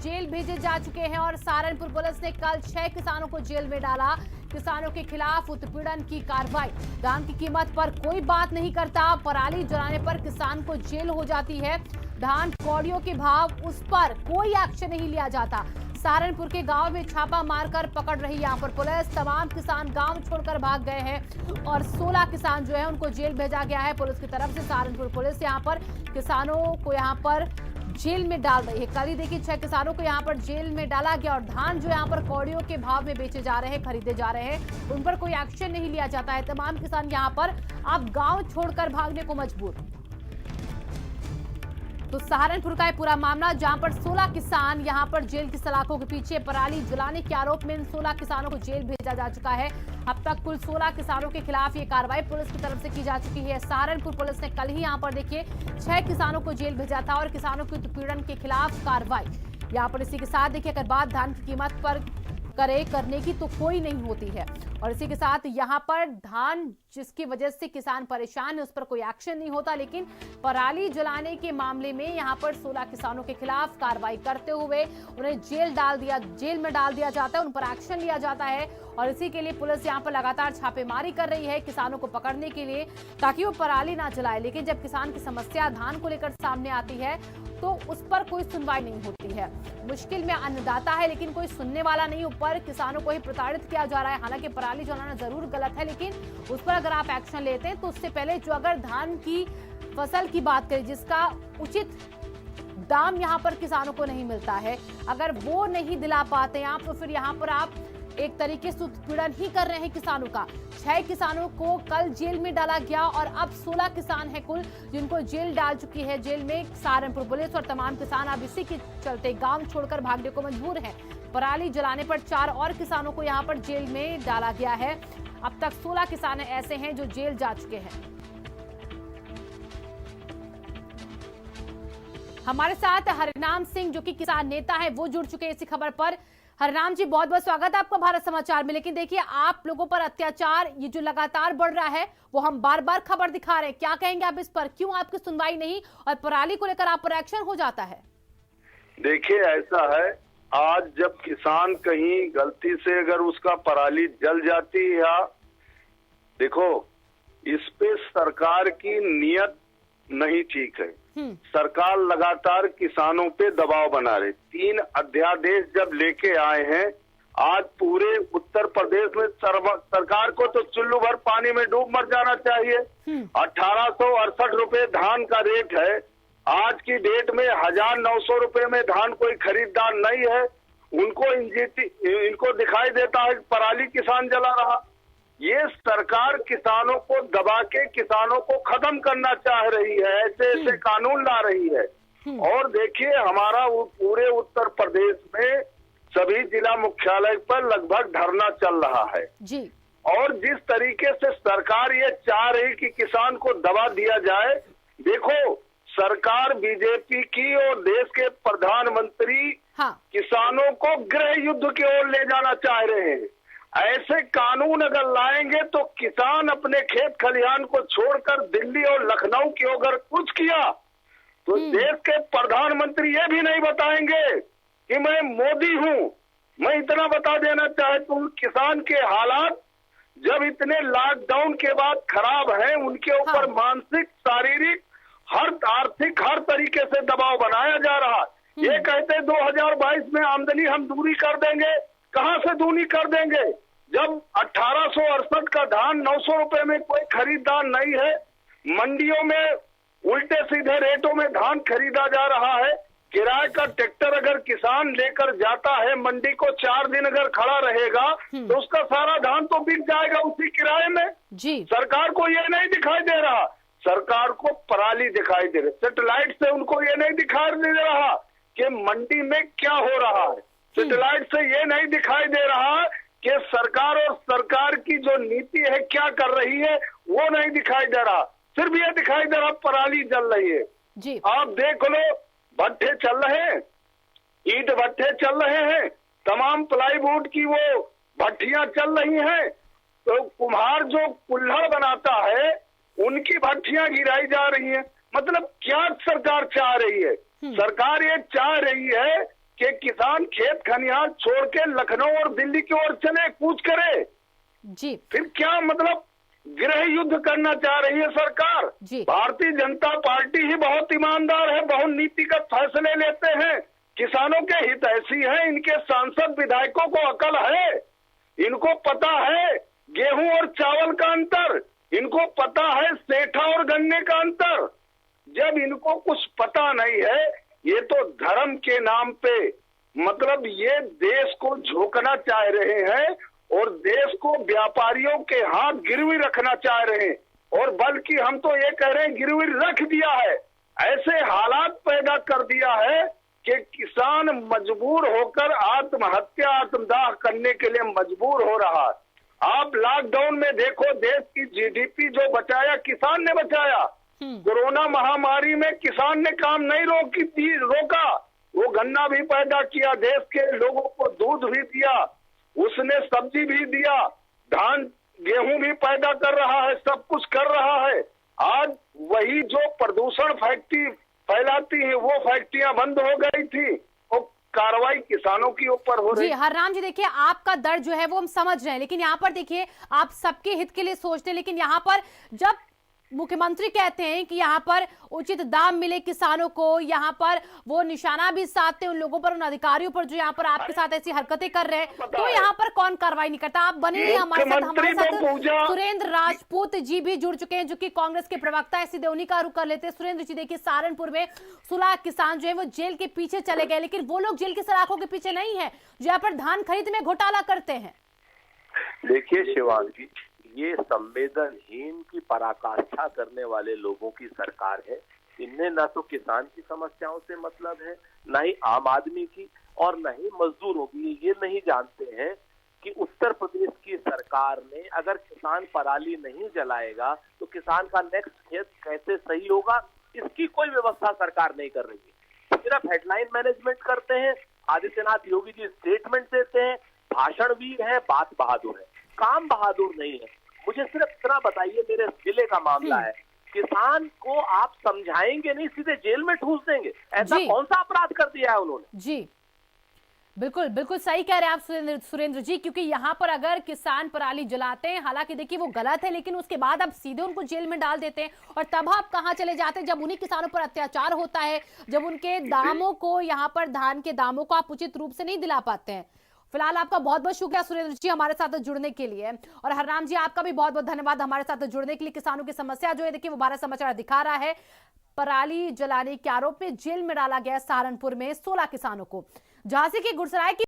Jail भेजे जा चुके हैं और सहारनपुर पुलिस ने कल 6 किसानों को जेल में डाला। किसानों के खिलाफ उत्पीड़न की कार्रवाई। धान की कीमत पर कोई बात नहीं करता, पराली जलाने पर किसान को जेल हो जाती है। धान कौड़ियों के भाव, उस पर कोई एक्शन नहीं लिया जाता। सहारनपुर के गांव में छापा मारकर पकड़ रही यहां पर पुलिस। तमाम किसान गांव छोड़कर भाग गए हैं और 16 किसान जो है उनको जेल भेजा गया है पुलिस की तरफ से। सहारनपुर पुलिस यहां पर किसानों को यहां पर जेल में डाल रही है। कल ही देखिए 6 किसानों को यहां पर जेल में डाला गया और धान जो यहां पर कौड़ियों के भाव में बेचे जा रहे हैं, खरीदे जा रहे हैं, उन पर कोई एक्शन नहीं लिया जाता है। तमाम किसान यहां पर अब गांव छोड़कर भागने को मजबूर। तो सहारनपुर का है पूरा मामला, जहां पर 16 किसान यहां पर जेल की सलाखों के पीछे। पराली जलाने के आरोप में इन 16 किसानों को जेल भेजा जा चुका है। अब तक कुल 16 किसानों के खिलाफ ये कार्रवाई पुलिस की तरफ से की जा चुकी है। सहारनपुर पुलिस ने कल ही यहां पर देखिए 6 किसानों को जेल भेजा था और किसानों के उत्पीड़न के खिलाफ कार्रवाई। यहां पर इसी के साथ देखिए अगर बात धान की कीमत पर करने की तो कोई नहीं होती है और इसी के साथ यहाँ पर धान जिसकी वजह से किसान परेशान है उस पर कोई एक्शन नहीं होता, लेकिन पराली जलाने के मामले में यहाँ पर 16 किसानों के खिलाफ कार्रवाई करते हुए उन्हें जेल में डाल दिया जाता है, उन पर एक्शन लिया जाता है और इसी के लिए पुलिस यहाँ पर लगातार छापेमारी कर रही है किसानों को पकड़ने के लिए ताकि वो पराली ना जलाए। लेकिन जब किसान की समस्या धान को लेकर सामने आती है तो उस पर कोई सुनवाई नहीं होती है। मुश्किल में अन्नदाता है लेकिन कोई सुनने वाला नहीं, ऊपर किसानों को ही प्रताड़ित किया जा रहा है। हालांकि पराली जलाना जरूर गलत है, लेकिन उस पर अगर आप एक्शन लेते हैं तो उससे पहले जो अगर धान की फसल की बात करें जिसका उचित दाम यहाँ पर किसानों को नहीं मिलता है, अगर वो नहीं दिला पाते हैं आप तो फिर यहाँ पर आप एक तरीके से उत्पीड़न ही कर रहे हैं किसानों का। 6 किसानों को कल जेल में डाला गया और अब 16 किसान हैं कुल जिनको जेल डाल चुकी है जेल में सहारनपुर पुलिस। और तमाम किसान अब इसी के चलते गांव छोड़कर भागने को मजबूर हैं। पराली जलाने पर 4 और किसानों को यहां पर जेल में डाला गया है। अब तक 16 किसान ऐसे हैं जो जेल जा चुके हैं। हमारे साथ हरिनाम सिंह जो कि किसान नेता है वो जुड़ चुके हैं इसी खबर पर। हरिनाम जी बहुत बहुत स्वागत है आपका भारत समाचार में। लेकिन देखिए आप लोगों पर अत्याचार ये जो लगातार बढ़ रहा है वो हम बार बार खबर दिखा रहे हैं, क्या कहेंगे आप इस पर? क्यों आपकी सुनवाई नहीं और पराली को लेकर आप पर एक्शन हो जाता है? देखिए ऐसा है, आज जब किसान कहीं गलती से अगर उसका पराली जल जाती है या देखो इस पे सरकार की नियत नहीं ठीक है। सरकार लगातार किसानों पे दबाव बना रही। 3 अध्यादेश जब लेके आए हैं, आज पूरे उत्तर प्रदेश में सरकार को तो चुल्लू भर पानी में डूब मर जाना चाहिए। 1868 रुपए धान का रेट है। आज की डेट में 1900 रुपए में धान कोई खरीदार नहीं है। इनको दिखाई देता है पराली किसान जला रहा। ये सरकार किसानों को दबा के किसानों को खत्म करना चाह रही है, ऐसे ऐसे कानून ला रही है। और देखिए हमारा पूरे उत्तर प्रदेश में सभी जिला मुख्यालय पर लगभग धरना चल रहा है जी। और जिस तरीके से सरकार ये चाह रही कि किसान को दबा दिया जाए, देखो सरकार बीजेपी की और देश के प्रधानमंत्री किसानों को गृह युद्ध की ओर ले जाना चाह रहे हैं। ऐसे कानून अगर लाएंगे तो किसान अपने खेत खलिहान को छोड़कर दिल्ली और लखनऊ की अगर कुछ किया तो देश के प्रधानमंत्री ये भी नहीं बताएंगे कि मैं मोदी हूं। मैं इतना बता देना चाहता हूं, किसान के हालात जब इतने लॉकडाउन के बाद खराब हैं, उनके ऊपर मानसिक, शारीरिक, आर्थिक हर तरीके से दबाव बनाया जा रहा। ये कहते 2022 में आमदनी हम दूनी कर देंगे, कहां से दूनी कर देंगे जब 1868 का धान 900 रुपए में कोई खरीदार नहीं है। मंडियों में उल्टे सीधे रेटों में धान खरीदा जा रहा है। किराए का ट्रैक्टर अगर किसान लेकर जाता है मंडी को 4 दिन अगर खड़ा रहेगा तो उसका सारा धान तो बिक जाएगा उसी किराए में जी। सरकार को ये नहीं दिखाई दे रहा, सरकार को पराली दिखाई दे रही। सैटेलाइट से उनको ये नहीं दिखाई दे रहा कि मंडी में क्या हो रहा है। सैटेलाइट से ये नहीं दिखाई दे रहा कि सरकार और सरकार की जो नीति है क्या कर रही है, वो नहीं दिखाई दे रहा। सिर्फ ये दिखाई दे रहा पराली जल रही है जी। आप देख लो, भट्ठे चल रहे हैं, ईंट भट्ठे चल रहे हैं, तमाम प्लाईवुड की वो भट्टियां चल रही हैं। तो कुम्हार जो कुल्हड़ बनाता है उनकी भट्टियां गिराई जा रही हैं। मतलब क्या सरकार चाह रही है? सरकार ये चाह रही है कि किसान खेत खलिहान छोड़ के लखनऊ और दिल्ली की ओर चले, कूच करे। जी फिर क्या मतलब गृह युद्ध करना चाह रही है सरकार? भारतीय जनता पार्टी ही बहुत ईमानदार है, बहुत नीतिगत फैसले लेते हैं, किसानों के हितैषी हैं, इनके सांसद विधायकों को अकल है, इनको पता है गेहूं और चावल का अंतर, इनको पता है सेठा और गन्ने का अंतर। जब इनको कुछ पता नहीं है, ये तो धर्म के नाम पे मतलब ये देश को झोंकना चाह रहे हैं और देश को व्यापारियों के हाथ गिरवी रखना चाह रहे हैं, और बल्कि हम तो ये कह रहे हैं गिरवी रख दिया है, ऐसे हालात पैदा कर दिया है कि किसान मजबूर होकर आत्महत्या आत्मदाह करने के लिए मजबूर हो रहा है। आप लॉकडाउन में देखो, देश की जीडीपी जो बचाया किसान ने बचाया। कोरोना महामारी में किसान ने काम नहीं रोका, वो गन्ना भी पैदा किया, देश के लोगों को दूध भी दिया, उसने सब्जी भी दिया, धान गेहूं भी पैदा कर रहा है, सब कुछ कर रहा है। आज वही जो प्रदूषण फैक्ट्री फैलाती है, वो फैक्ट्रियां बंद हो गई थी, वो कार्रवाई किसानों के ऊपर हो रही। जी हरराम जी, देखिए आपका दर्द जो है वो हम समझ रहे हैं, लेकिन यहाँ पर देखिए आप सबके हित के लिए सोचते हैं, लेकिन यहाँ पर जब मुख्यमंत्री कहते हैं कि यहाँ पर उचित दाम मिले किसानों को, यहाँ पर वो निशाना भी साधते उन लोगों पर, उन अधिकारियों पर जो यहाँ पर आपके साथ ऐसी हरकतें कर रहे हैं, तो यहाँ पर कौन कार्रवाई नहीं करता? आप बने नहीं हमारे साथ सुरेंद्र राजपूत जी भी जुड़ चुके हैं, जो कि कांग्रेस के प्रवक्ता है। सीधे उन्हीं का रुख कर लेते हैं। सुरेंद्र जी, देखिए सहारनपुर में 16 किसान जो है वो जेल के पीछे चले गए, लेकिन वो लोग जेल की सलाखों के पीछे नहीं है जो यहाँ पर धान खरीद में घोटाला करते हैं। देखिए शिवांगी, ये संवेदनहीन की पराकाष्ठा करने वाले लोगों की सरकार है। इनने न तो किसान की समस्याओं से मतलब है, न ही आम आदमी की, और न ही मजदूरों की। ये नहीं जानते हैं कि उत्तर प्रदेश की सरकार ने अगर किसान पराली नहीं जलाएगा तो किसान का नेक्स्ट खेत कैसे सही होगा, इसकी कोई व्यवस्था सरकार नहीं कर रही है। सिर्फ हेडलाइन मैनेजमेंट करते हैं। आदित्यनाथ योगी जी स्टेटमेंट देते हैं, भाषण भी है, बात बहादुर है, काम बहादुर नहीं है। मुझे सिर्फ इतना बताइए, मेरे जिले का मामला है, किसान को आप समझाएंगे नहीं, सीधे जेल में ठूस देंगे। ऐसा कौन सा अपराध कर दिया है उन्होंने? जी बिल्कुल बिल्कुल सही कह रहे हैं आप सुरेंद्र जी, क्योंकि यहाँ पर अगर किसान पराली जलाते हैं, हालांकि देखिए वो गलत है, लेकिन उसके बाद आप सीधे उनको जेल में डाल देते हैं, और तब आप कहाँ चले जाते हैं जब उन्हीं किसानों पर अत्याचार होता है, जब उनके दामों को, यहाँ पर धान के दामों को आप उचित रूप से नहीं दिला पाते हैं। फिलहाल आपका बहुत बहुत शुक्रिया सुरेंद्र जी हमारे साथ जुड़ने के लिए, और हरराम जी आपका भी बहुत बहुत धन्यवाद हमारे साथ जुड़ने के लिए। किसानों की समस्या जो है देखिए वो भारत समाचार दिखा रहा है, पराली जलाने के आरोप में जेल में डाला गया सहारनपुर में 16 किसानों को। झांसी के गुड़सराय की